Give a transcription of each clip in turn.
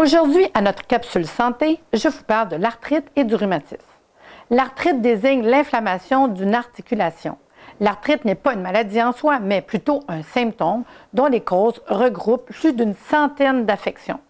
Aujourd'hui, à notre capsule santé, je vous parle de l'arthrite et du rhumatisme. L'arthrite désigne l'inflammation d'une articulation. L'arthrite n'est pas une maladie en soi, mais plutôt un symptôme dont les causes regroupent plus d'une centaine d'affections.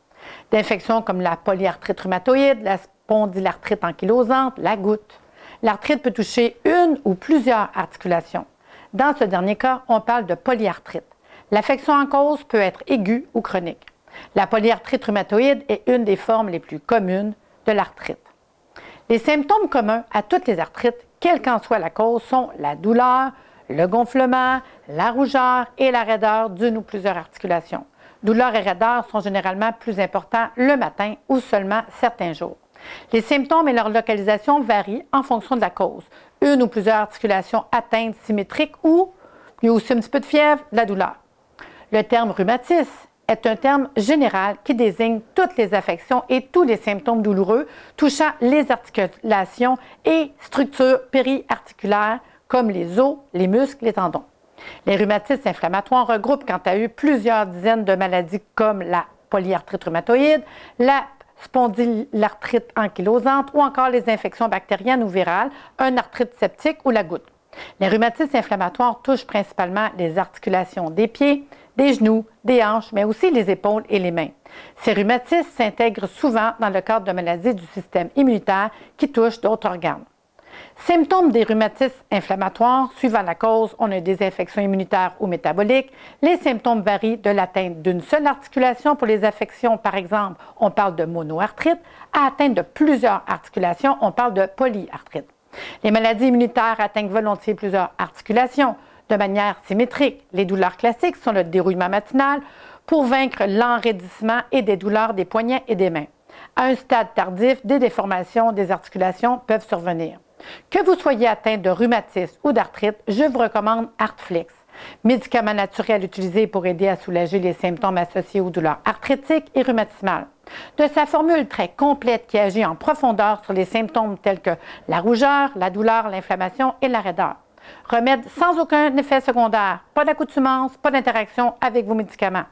D'infections comme la polyarthrite rhumatoïde, la spondylarthrite ankylosante, la goutte. L'arthrite peut toucher une ou plusieurs articulations. Dans ce dernier cas, on parle de polyarthrite. L'affection en cause peut être aiguë ou chronique. La polyarthrite rhumatoïde est une des formes les plus communes de l'arthrite. Les symptômes communs à toutes les arthrites, quelle qu'en soit la cause, sont la douleur, le gonflement, la rougeur et la raideur d'une ou plusieurs articulations. Douleur et raideur sont généralement plus importants le matin ou seulement certains jours. Les symptômes et leur localisation varient en fonction de la cause. Une ou plusieurs articulations atteintes symétriques ou il y a aussi un petit peu de fièvre, de la douleur. Le terme rhumatisme est un terme général qui désigne toutes les affections et tous les symptômes douloureux touchant les articulations et structures périarticulaires comme les os, les muscles, les tendons. Les rhumatismes inflammatoires regroupent quant à eux plusieurs dizaines de maladies comme la polyarthrite rhumatoïde, la spondylarthrite ankylosante ou encore les infections bactériennes ou virales, un arthrite septique ou la goutte. Les rhumatismes inflammatoires touchent principalement les articulations des pieds, des genoux, des hanches, mais aussi les épaules et les mains. Ces rhumatismes s'intègrent souvent dans le cadre de maladies du système immunitaire qui touchent d'autres organes. Symptômes des rhumatismes inflammatoires, suivant la cause, on a des infections immunitaires ou métaboliques. Les symptômes varient de l'atteinte d'une seule articulation. Pour les affections, par exemple, on parle de monoarthrite, à atteinte de plusieurs articulations, on parle de polyarthrite. Les maladies immunitaires atteignent volontiers plusieurs articulations de manière symétrique. Les douleurs classiques sont le dérouillement matinal pour vaincre l'enraidissement et des douleurs des poignets et des mains. À un stade tardif, des déformations des articulations peuvent survenir. Que vous soyez atteint de rhumatisme ou d'arthrite, je vous recommande Artflex, médicament naturel utilisé pour aider à soulager les symptômes associés aux douleurs arthritiques et rhumatismales. De sa formule très complète qui agit en profondeur sur les symptômes tels que la rougeur, la douleur, l'inflammation et la raideur. Remède sans aucun effet secondaire, pas d'accoutumance, pas d'interaction avec vos médicaments.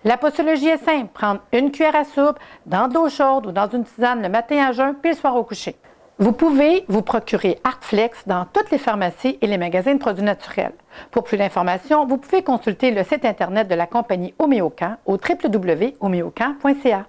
La posologie est simple, prendre une cuillère à soupe dans de l'eau chaude ou dans une tisane le matin à jeun puis le soir au coucher. Vous pouvez vous procurer Artflex dans toutes les pharmacies et les magasins de produits naturels. Pour plus d'informations, vous pouvez consulter le site internet de la compagnie Homéocan au www.homeocan.ca.